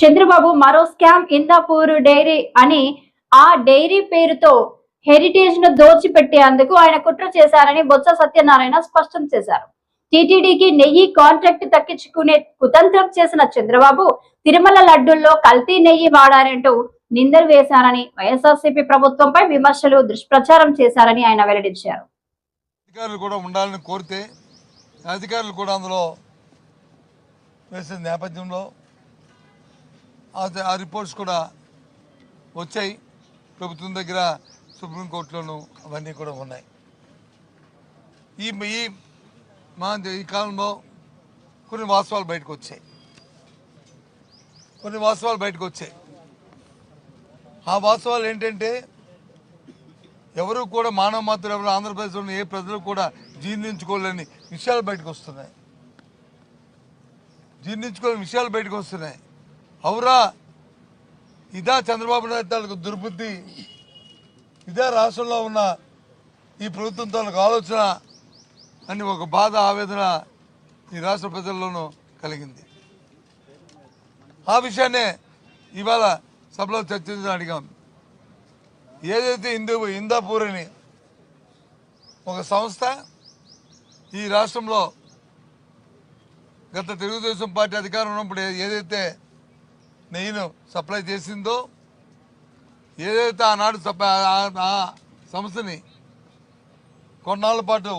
చంద్రబాబు మరో scam Indapur dairy అని ఆ డైరీ పేరుతో హెరిటేజ్ ను దోచిపెట్టేందుకు ఆయన కుట్ర చేశారని బొత్స సత్యనారాయణ స్పష్టం చేశారు. టీటీడీకి నెయ్యి కాంట్రాక్ట్ దక్కించుకునే కుతంత్రం చేసిన చంద్రబాబు తిరుమల లడ్డూల్లో కల్తీ నెయ్యి వాడారంటూ నిందలు వేశారని, వైఎస్ఆర్సీపీ ప్రభుత్వంపై విమర్శలు దుష్ప్రచారం చేశారని ఆయన వెల్లడించారు. అధికారులు కూడా ఉండాలని కోరితే అధికారులు కూడా అందులో వేసిన నేపథ్యంలో ఆ రిపోర్ట్స్ కూడా వచ్చాయి. ప్రభుత్వం దగ్గర సుప్రీంకోర్టులోనూ అవన్నీ కూడా ఉన్నాయి. ఈ కాలంలో కొన్ని వాస్తవాలు బయటకు వచ్చాయి. ఆ వాస్తవాలు ఏంటంటే ఎవరు కూడా మానవ మాత్రం ఎవరు ఆంధ్రప్రదేశ్లో ఏ ప్రజలు కూడా జీర్ణించుకోలేని విషయాలు బయటకు వస్తున్నాయి. అవురా, ఇదా చంద్రబాబు నాయుడు తాలూకు దుర్బుద్ధి, ఇదే రాష్ట్రంలో ఉన్న ఈ ప్రభుత్వం తాలూకు ఆలోచన అని ఒక బాధ, ఆవేదన ఈ రాష్ట్ర ప్రజల్లోనూ కలిగింది. ఆ విషయాన్నే ఇవాళ సభలో చర్చించడం అడిగాం. ఏదైతే ఇందాపూర్ అని ఒక సంస్థ ఈ రాష్ట్రంలో గత తెలుగుదేశం పార్టీ అధికారం ఉన్నప్పుడు ఏదైతే నెయ్యిను సప్లై చేసిందో, ఏదైతే ఆనాడు ఆ సంస్థని కొన్నాళ్ళ పాటు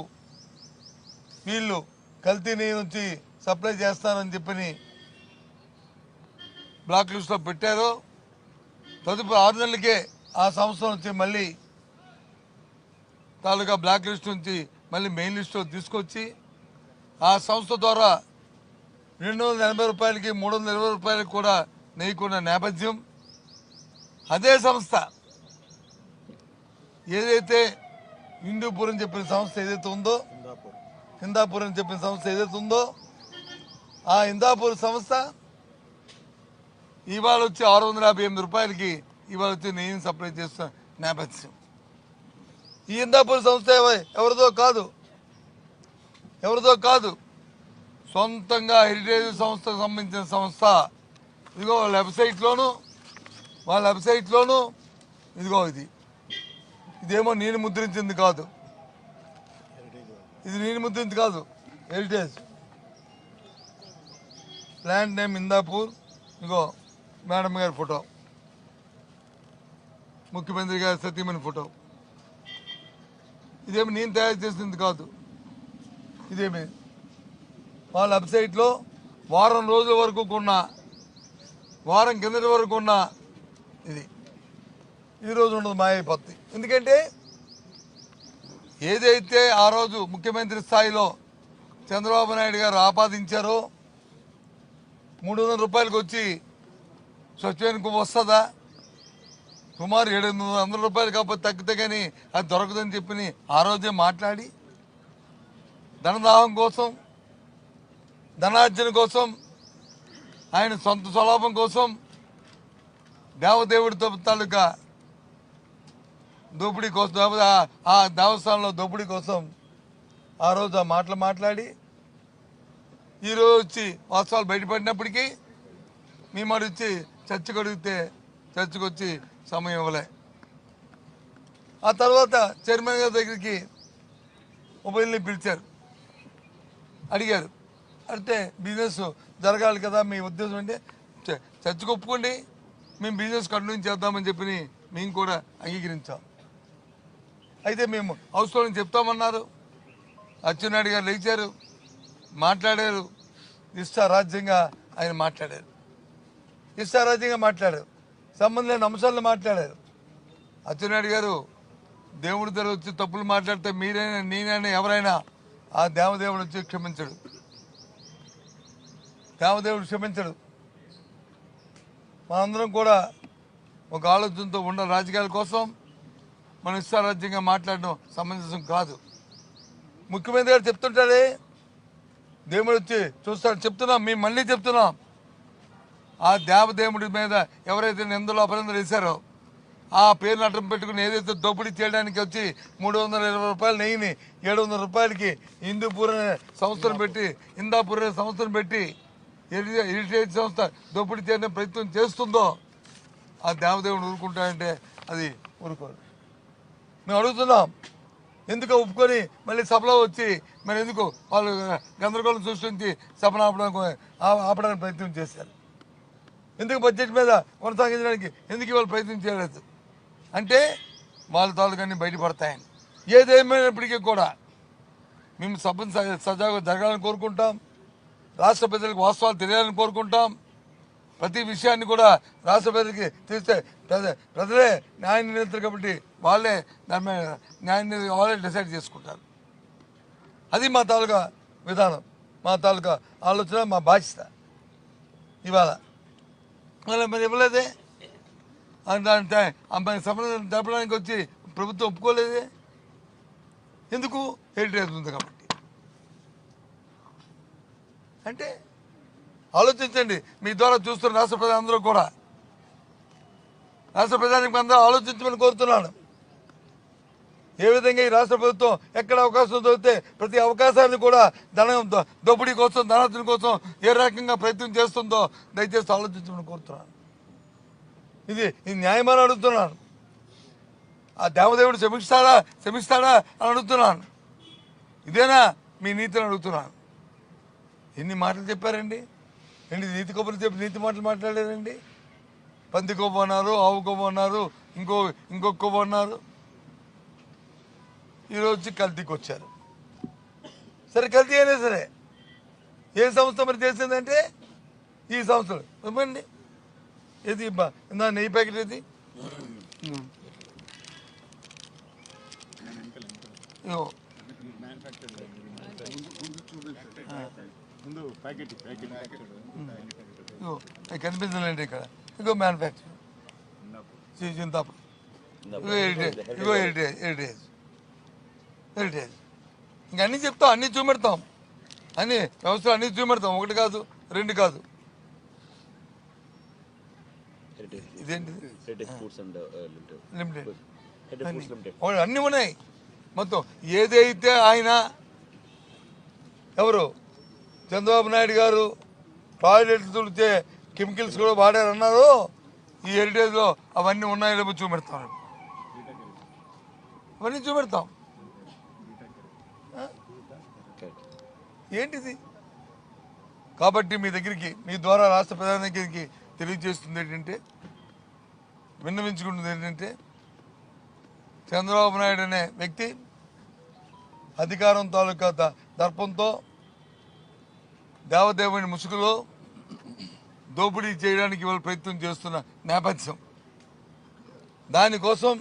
వీళ్ళు కల్తీ నెయ్యి నుంచి సప్లై చేస్తానని చెప్పని బ్లాక్ లిస్ట్లో పెట్టారో, తదుపరి 6 నెలలకే ఆ సంస్థ నుంచి మళ్ళీ తాలూకా బ్లాక్ లిస్ట్ నుంచి మళ్ళీ మెయిన్ లిస్టులో తీసుకొచ్చి ఆ సంస్థ ద్వారా 280 రూపాయలకి 320 రూపాయలకి కూడా నెయ్యికున్న నేపథ్యం. అదే సంస్థ ఏదైతే హిందూపూర్ అని చెప్పిన సంస్థ ఏదైతే ఉందో, హిందాపూర్ అని చెప్పిన సంస్థ ఏదైతే ఉందో, ఆ హిందాపూర్ సంస్థ ఇవాళ వచ్చి 658 రూపాయలకి ఇవాళ వచ్చి నెయ్యిని సప్లై చేస్తున్న నేపథ్యం. ఈ హిందాపూర్ సంస్థ ఎవరిదో కాదు, సొంతంగా హెరిటేజ్ సంస్థకు సంబంధించిన సంస్థ. ఇదిగో వాళ్ళ వెబ్సైట్లోను ఇదిగో ఇదేమో నేను ముద్రించింది కాదు, హెరిటేజ్ ప్లాంట్ నేమ్ ఇందాపూర్. ఇదిగో మేడం గారి ఫోటో, ముఖ్యమంత్రి గారి సతీమణి ఫోటో. ఇదేమి నేను తయారు చేసింది కాదు, ఇదేమి వాళ్ళ వెబ్సైట్లో వారం రోజుల వరకు వారం కిందటి వరకు ఉన్న ఇది ఈరోజు ఉండదు, మాయైపోతుంది. ఎందుకంటే ఏదైతే ఆ రోజు ముఖ్యమంత్రి స్థాయిలో చంద్రబాబు నాయుడు గారు ఆపాదించారో 300 రూపాయలకు వచ్చి స్వచ్ఛమైనకు వస్తుందా, సుమారు 700 రూపాయలు కాకపోతే తగ్గితే కానీ అది దొరకదని చెప్పి ఆ రోజే మాట్లాడి ధనదాహం కోసం, ధనార్జన కోసం, ఆయన సొంత స్వలాభం కోసం, దేవదేవుడి తాలూకా దోపిడీ కోసం, ఆ దేవస్థానంలో దోపిడీ కోసం ఆ రోజు ఆ మాటలు మాట్లాడి ఈరోజు వచ్చి వాస్తవాలు బయటపడినప్పటికీ మేము అడిగితే చర్చకు అడిగితే చర్చకు వచ్చి సమయం ఇవ్వలే. ఆ తర్వాత చైర్మన్ గారి దగ్గరికి మొబైల్ని పిలిచారు, అడిగారు. అంటే బిజినెస్ జరగాలి కదా, మీ ఉద్దేశం అంటే చర్చకు ఒప్పుకోండి, మేము బిజినెస్ కంటిన్యూ చేద్దామని చెప్పి మేము కూడా అంగీకరించాం. అయితే మేము హౌస్లో నుంచి చెప్తామన్నారు. అచ్చెన్నాయుడు గారు లేచారు, మాట్లాడారు, ఇష్టారాజ్యంగా ఆయన మాట్లాడారు. సంబంధం లేని అంశాలను మాట్లాడారు. అచ్చెన్నాయుడు గారు దేవుడి దగ్గర వచ్చి తప్పులు మాట్లాడితే మీరైనా నేనైనా ఎవరైనా ఆ దేవదేవుడు వచ్చి క్షమించడు. మనందరం కూడా ఒక ఆలోచనతో ఉన్న రాజకీయాల కోసం మనం ఇష్టారాజ్యంగా మాట్లాడడం సమంజసం కాదు. ముఖ్యమంత్రి గారు చెప్తుంటారే, దేవుడు వచ్చి చూస్తాడు. మేము మళ్ళీ చెప్తున్నాం, ఆ దేవదేవుడి మీద ఎవరైతే నిందలు అపనిందలు వేశారో ఆ పేరును అడ్డం పెట్టుకుని ఏదైతే దోపిడీ చేయడానికి వచ్చి 320 రూపాయల నెయ్యిని 700 రూపాయలకి ఇందాపూర్ అనే సంస్థను పెట్టి హెరిటేజ్ సంస్థ దోపిడీ చేయడం ప్రయత్నం చేస్తుందో ఆ దేవదేవుని ఊరుకుంటాయంటే అది ఊరుకోరు. మేము అడుగుతున్నాం, ఎందుకు ఒప్పుకొని మళ్ళీ సభలో వచ్చి మరి ఎందుకు వాళ్ళు గందరగోళం సృష్టించి సభను ఆపడానికి ప్రయత్నం చేశారు? ఎందుకు బడ్జెట్ మీద కొనసాగించడానికి ఎందుకు ఇవాళ ప్రయత్నం చేయలేదు అంటే వాళ్ళ తాలూకన్నీ బయటపడతాయని. ఏదేమైనప్పటికీ కూడా మేము సభను సజావుగా జరగాలని కోరుకుంటాం. రాష్ట్ర ప్రజలకు వాస్తవాలు తెలియాలని కోరుకుంటాం. ప్రతి విషయాన్ని కూడా రాష్ట్ర ప్రజలకి తెలిస్తే ప్రజలే న్యాయ నిర్ణేతలు కాబట్టి వాళ్ళే దాని మీద వాళ్ళే డిసైడ్ చేసుకుంటారు. అది మా తాలూకా విధానం, మా తాలూకా ఆలోచన, మా బాధ్యత. ఇవాళ మరి ఇవ్వలేదే, దాని అమ్మాయి సంబంధం జరపడానికి వచ్చి ప్రభుత్వం ఒప్పుకోలేదే. ఎందుకు? హెరిటేజ్ ఉంది కాబట్టి. అంటే ఆలోచించండి. మీ ద్వారా చూస్తున్న రాష్ట్ర ప్రజలందరూ కూడా, రాష్ట్ర ప్రజానికి అందరూ ఆలోచించమని కోరుతున్నాను. ఏ విధంగా ఈ రాష్ట్ర ప్రభుత్వం ఎక్కడ అవకాశం దొరికితే ప్రతి అవకాశాన్ని కూడా దోపిడీ కోసం, ధనార్జన కోసం ఏ రకంగా ప్రయత్నం చేస్తుందో దయచేసి ఆలోచించమని కోరుతున్నాను. ఇది న్యాయమని అడుగుతున్నాను. ఆ దేవదేవుడు క్షమిస్తాడా అని అడుగుతున్నాను. ఇదేనా మీ నీతిని అడుగుతున్నాను. ఎన్ని మాటలు చెప్పారండి, ఏంటి నీతి కొబ్బరి చెప్పి నీతి మాటలు మాట్లాడారండి. పంది కొవ్వు అన్నారు, ఆవు కొవ్వు అన్నారు, ఇంకొక కొవ్వు అన్నారు. ఈరోజు కల్తీకి వచ్చారు. సరే, కల్తీ అయినా సరే ఏ సంస్థ మరి చేసిందంటే ఈ సంస్థలు ఇవ్వండి. ఏది నా నెయ్యి ప్యాకెట్ ఏది? కనిపించలేండి ఇక్కడ. ఇంకో మ్యానుఫ్యాక్చరింగ్ చింతాపురం, ఇగో హెరిటేజ్. ఇంక అన్నీ చెప్తాం, అన్నీ చూపెడతాం, అన్ని వ్యవస్థలు అన్నీ చూపెడతాం. ఒకటి కాదు, రెండు కాదు. ఇదేంటి? లిమిటెడ్ అన్నీ ఉన్నాయి మొత్తం. ఏదైతే ఆయన ఎవరు చంద్రబాబు నాయుడు గారు టాయిలెట్లు తుడితే కెమికల్స్ కూడా వాడారన్నారో ఈ హెరిటేజ్లో అవన్నీ ఉన్నాయో లేవో చూపెడతాం. అవన్నీ చూపెడతాం. ఏంటిది? కాబట్టి మీ దగ్గరికి, మీ ద్వారా రాష్ట్ర ప్రధాని దగ్గరికి తెలియజేస్తుంది ఏంటంటే, విన్నవించుకుంటుంది ఏంటంటే, చంద్రబాబు నాయుడు అనే వ్యక్తి అధికారం తాలూకా దర్పంతో దేవదేవుని ముసుగులో దోపిడీ చేయడానికి వాళ్ళు ప్రయత్నం చేస్తున్న నేపథ్యం. దానికోసం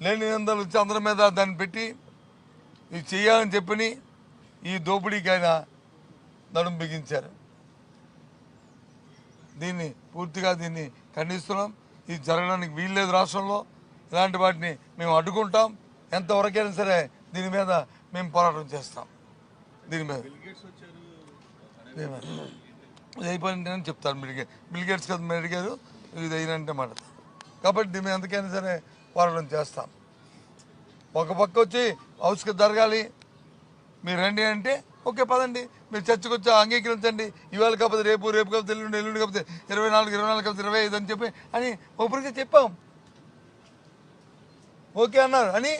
లేని నిందలు వచ్చి అందరి మీద దాన్ని పెట్టి ఇది చేయాలని చెప్పని ఈ దోపిడీకి ఆయన నడుము బిగించారు. పూర్తిగా దీన్ని ఖండిస్తున్నాం. ఇది జరగడానికి వీల్లేదు. రాష్ట్రంలో ఇలాంటి వాటిని మేము అడ్డుకుంటాం. ఎంతవరకైనా సరే దీని మీద మేము పోరాటం చేస్తాం. దీని మీద ఇది అయిపోయిందని చెప్తాను. బిల్గేట్స్ కదా మీరు అడిగారు, ఇది అయినంటే మాట. కాబట్టి దీని మీద ఎంతకైనా సరే పోరాటం చేస్తాం. ఒక పక్క వచ్చి హౌస్కి జరగాలి, మీరు రండి అంటే ఓకే పదండి, మీరు చర్చకు వచ్చి అంగీకరించండి. ఇవాళ కాకపోతే రేపు కాకపోతే ఎల్లుండి కాకపోతే 24 కాకపోతే 25 అని చెప్పి అని ఓపెన్గా చెప్పాం. ఓకే అన్నారు అని